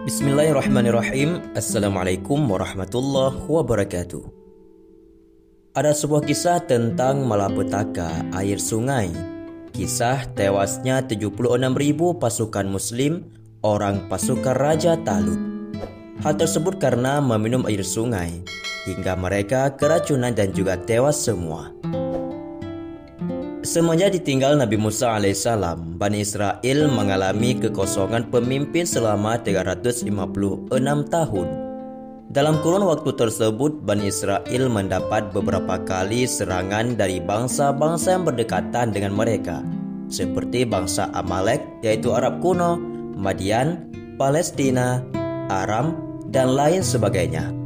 Bismillahirrahmanirrahim. Assalamualaikum warahmatullahi wabarakatuh. Ada sebuah kisah tentang malapetaka air sungai. Kisah tewasnya 76.000 pasukan muslim, orang pasukan Raja Talut. Hal tersebut karena meminum air sungai, hingga mereka keracunan dan juga tewas semua. Semenjak ditinggal Nabi Musa alaihissalam, Bani Israel mengalami kekosongan pemimpin selama 356 tahun. Dalam kurun waktu tersebut, Bani Israel mendapat beberapa kali serangan dari bangsa-bangsa yang berdekatan dengan mereka, seperti bangsa Amalek, yaitu Arab kuno, Madian, Palestina, Aram, dan lain sebagainya.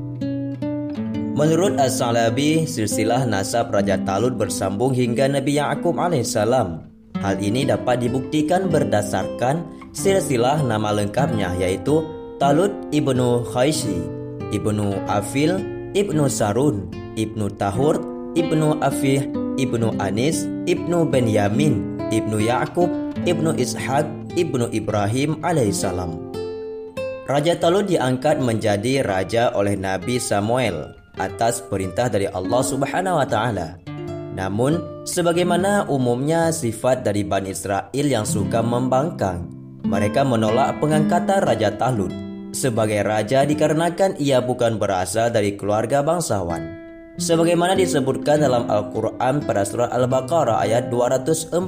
Menurut As-Salabi, silsilah nasab Raja Talut bersambung hingga Nabi Ya'qub alaihissalam. Hal ini dapat dibuktikan berdasarkan silsilah nama lengkapnya, yaitu Talut ibnu Khaishi, ibnu Afil, ibnu Sarun, ibnu Tahur, ibnu Afih, ibnu Anis, ibnu Benyamin, ibnu Ya'qub, ibnu Ishaq, ibnu Ibrahim alaihissalam. Raja Talut diangkat menjadi raja oleh Nabi Samuel atas perintah dari Allah Subhanahu wa taala. Namun, sebagaimana umumnya sifat dari Bani Israel yang suka membangkang, mereka menolak pengangkatan Raja Talut sebagai raja dikarenakan ia bukan berasal dari keluarga bangsawan. Sebagaimana disebutkan dalam Al-Quran pada surah Al-Baqarah ayat 247.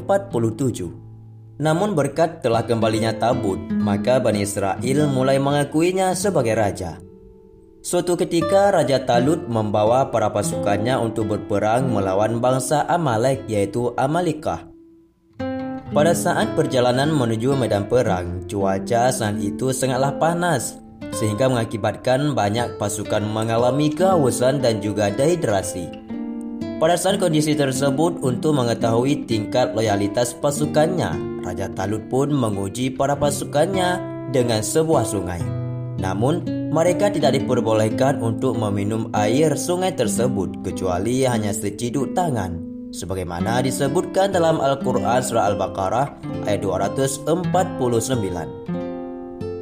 Namun berkat telah kembalinya tabut, maka Bani Israel mulai mengakuinya sebagai raja. Suatu ketika Raja Talut membawa para pasukannya untuk berperang melawan bangsa Amalek, yaitu Amalikah. Pada saat perjalanan menuju medan perang, cuaca saat itu sangatlah panas, sehingga mengakibatkan banyak pasukan mengalami kehausan dan juga dehidrasi. Pada saat kondisi tersebut, untuk mengetahui tingkat loyalitas pasukannya, Raja Talut pun menguji para pasukannya dengan sebuah sungai. Namun, mereka tidak diperbolehkan untuk meminum air sungai tersebut kecuali hanya seciduk tangan, sebagaimana disebutkan dalam Al-Quran surah Al-Baqarah ayat 249.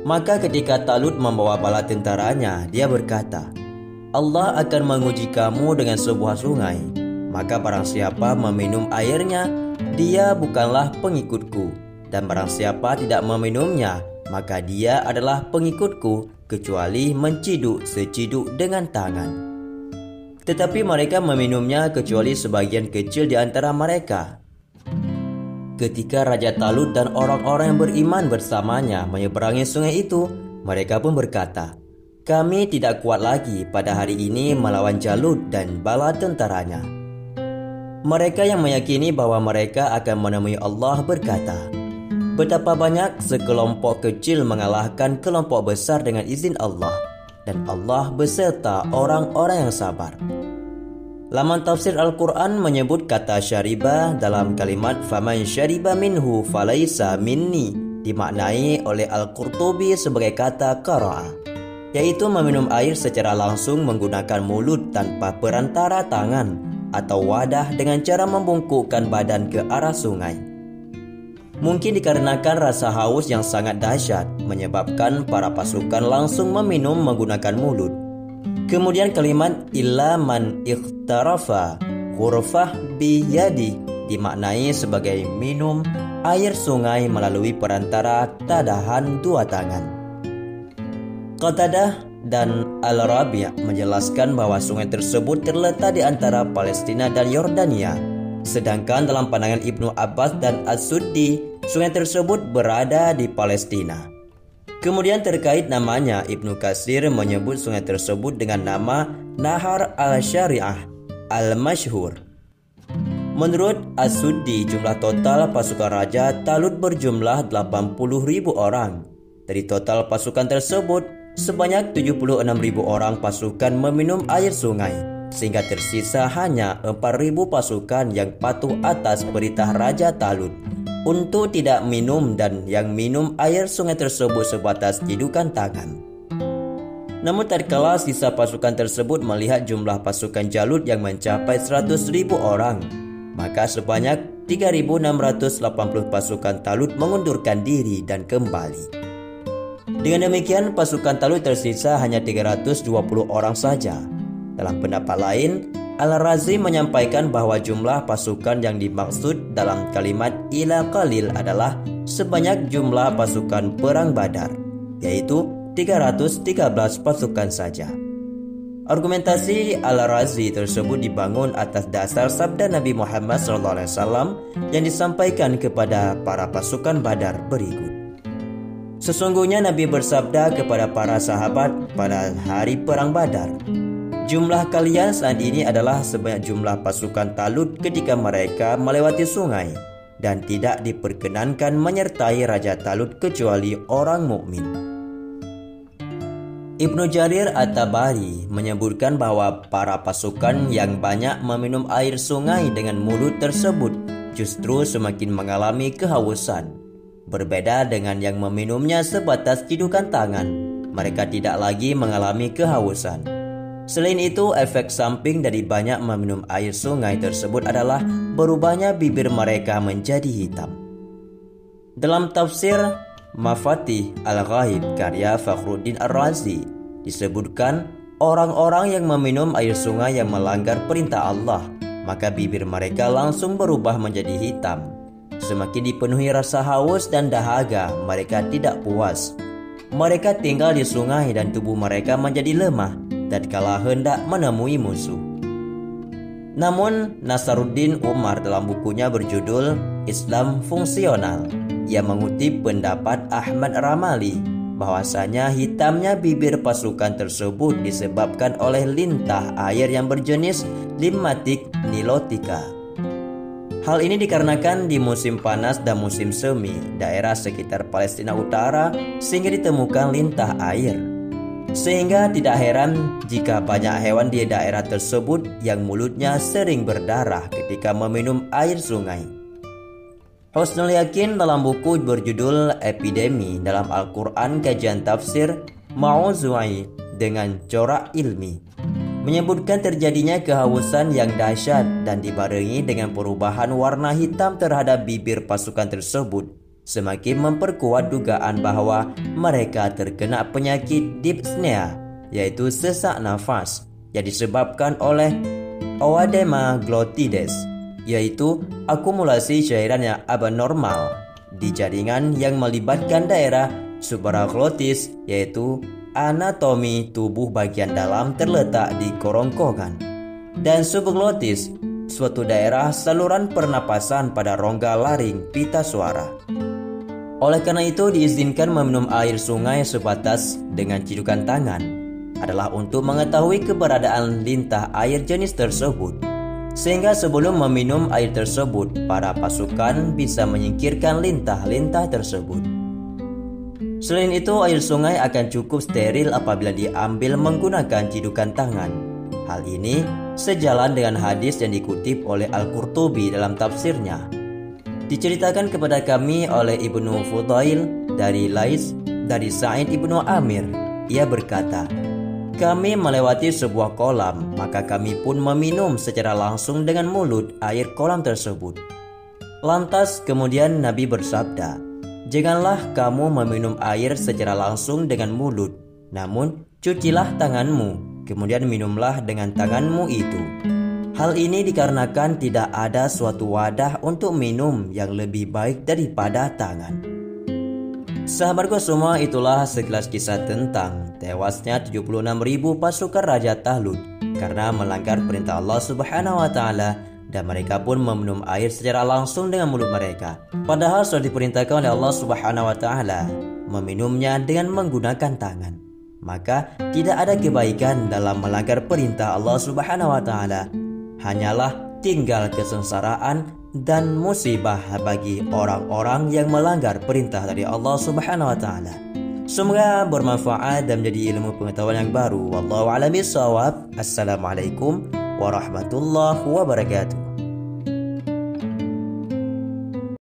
Maka ketika Talut membawa bala tentaranya, dia berkata, Allah akan menguji kamu dengan sebuah sungai, maka barang siapa meminum airnya, dia bukanlah pengikutku, dan barang siapa tidak meminumnya, maka dia adalah pengikutku, kecuali menciduk seciduk dengan tangan. Tetapi mereka meminumnya kecuali sebagian kecil di antara mereka. Ketika Raja Talut dan orang-orang yang beriman bersamanya menyeberangi sungai itu, mereka pun berkata, kami tidak kuat lagi pada hari ini melawan Jalut dan bala tentaranya. Mereka yang meyakini bahwa mereka akan menemui Allah berkata, betapa banyak sekelompok kecil mengalahkan kelompok besar dengan izin Allah, dan Allah beserta orang-orang yang sabar. Laman tafsir Al-Quran menyebut kata syariba dalam kalimat faman syariba minhu falaisa minni dimaknai oleh Al-Qurtubi sebagai kata qara'a, yaitu meminum air secara langsung menggunakan mulut tanpa perantara tangan atau wadah dengan cara membungkukkan badan ke arah sungai. Mungkin dikarenakan rasa haus yang sangat dahsyat menyebabkan para pasukan langsung meminum menggunakan mulut. Kemudian kalimat illa man ikhtarafa ghurfah biyadi dimaknai sebagai minum air sungai melalui perantara tadahan dua tangan. Qatadah dan Al-Rabi' menjelaskan bahwa sungai tersebut terletak di antara Palestina dan Yordania. Sedangkan dalam pandangan Ibnu Abbas dan As-Suddi, sungai tersebut berada di Palestina. Kemudian terkait namanya, Ibnu Katsir menyebut sungai tersebut dengan nama Nahar al-Syari'ah al-Masyhur. Menurut As-Suddi, jumlah total pasukan Raja Talut berjumlah 80.000 orang. Dari total pasukan tersebut, sebanyak 76.000 orang pasukan meminum air sungai, sehingga tersisa hanya 4.000 pasukan yang patuh atas perintah Raja Talut untuk tidak minum dan yang minum air sungai tersebut sebatas cidukan tangan. Namun tatkala sisa pasukan tersebut melihat jumlah pasukan Jalut yang mencapai 100.000 orang, maka sebanyak 3.680 pasukan Talut mengundurkan diri dan kembali. Dengan demikian pasukan Talut tersisa hanya 320 orang saja. Dalam pendapat lain, Al-Razi menyampaikan bahwa jumlah pasukan yang dimaksud dalam kalimat ila qalil adalah sebanyak jumlah pasukan perang Badar, yaitu 313 pasukan saja. Argumentasi Al-Razi tersebut dibangun atas dasar sabda Nabi Muhammad SAW yang disampaikan kepada para pasukan Badar berikut. Sesungguhnya Nabi bersabda kepada para sahabat pada hari perang Badar, "Jumlah kalian saat ini adalah sebanyak jumlah pasukan Talut ketika mereka melewati sungai, dan tidak diperkenankan menyertai Raja Talut kecuali orang mukmin." Ibnu Jarir At-Tabari menyebutkan bahwa para pasukan yang banyak meminum air sungai dengan mulut tersebut justru semakin mengalami kehausan. Berbeda dengan yang meminumnya sebatas cidukan tangan, mereka tidak lagi mengalami kehausan. Selain itu, efek samping dari banyak meminum air sungai tersebut adalah berubahnya bibir mereka menjadi hitam. Dalam tafsir Mafatih Al-Ghaib karya Fakhruddin Ar-Razi disebutkan, orang-orang yang meminum air sungai yang melanggar perintah Allah, maka bibir mereka langsung berubah menjadi hitam. Semakin dipenuhi rasa haus dan dahaga, mereka tidak puas. Mereka tinggal di sungai dan tubuh mereka menjadi lemah tatkala hendak menemui musuh. Namun Nasaruddin Umar dalam bukunya berjudul Islam Fungsional, ia mengutip pendapat Ahmad Ramali bahwasanya hitamnya bibir pasukan tersebut disebabkan oleh lintah air yang berjenis Limmatic nilotica. Hal ini dikarenakan di musim panas dan musim semi, daerah sekitar Palestina Utara sehingga ditemukan lintah air. Sehingga tidak heran jika banyak hewan di daerah tersebut yang mulutnya sering berdarah ketika meminum air sungai. Husnul Yakin dalam buku berjudul Epidemi dalam Al-Quran Kajian Tafsir Mauzu'i dengan Corak Ilmi menyebutkan terjadinya kehausan yang dahsyat dan dibarengi dengan perubahan warna hitam terhadap bibir pasukan tersebut semakin memperkuat dugaan bahwa mereka terkena penyakit dyspnea, yaitu sesak nafas yang disebabkan oleh oedema glottides, yaitu akumulasi cairan yang abnormal di jaringan yang melibatkan daerah subaraglotis, yaitu anatomi tubuh bagian dalam terletak di kerongkongan, dan subglotis, suatu daerah saluran pernapasan pada rongga laring pita suara. Oleh karena itu diizinkan meminum air sungai sebatas dengan cidukan tangan adalah untuk mengetahui keberadaan lintah air jenis tersebut, sehingga sebelum meminum air tersebut para pasukan bisa menyingkirkan lintah-lintah tersebut. Selain itu, air sungai akan cukup steril apabila diambil menggunakan cidukan tangan. Hal ini sejalan dengan hadis yang dikutip oleh Al-Qurtubi dalam tafsirnya. Diceritakan kepada kami oleh Ibnu Fudail dari Lais dari Sa'id Ibnu Amir. Ia berkata, "Kami melewati sebuah kolam, maka kami pun meminum secara langsung dengan mulut air kolam tersebut. Lantas kemudian Nabi bersabda, 'Janganlah kamu meminum air secara langsung dengan mulut, namun cucilah tanganmu, kemudian minumlah dengan tanganmu itu.' Hal ini dikarenakan tidak ada suatu wadah untuk minum yang lebih baik daripada tangan." Sahabatku semua, itulah sekilas kisah tentang tewasnya 76.000 pasukan Raja Talut karena melanggar perintah Allah Subhanahu wa Ta'ala, dan mereka pun meminum air secara langsung dengan mulut mereka, padahal sudah diperintahkan oleh Allah Subhanahu wa Ta'ala meminumnya dengan menggunakan tangan. Maka tidak ada kebaikan dalam melanggar perintah Allah Subhanahu wa Ta'ala, hanyalah tinggal kesengsaraan dan musibah bagi orang-orang yang melanggar perintah dari Allah Subhanahu wa Ta'ala. Semoga bermanfaat dan menjadi ilmu pengetahuan yang baru. Wallahu a'lam bishawab. Assalamualaikum warahmatullahi wabarakatuh.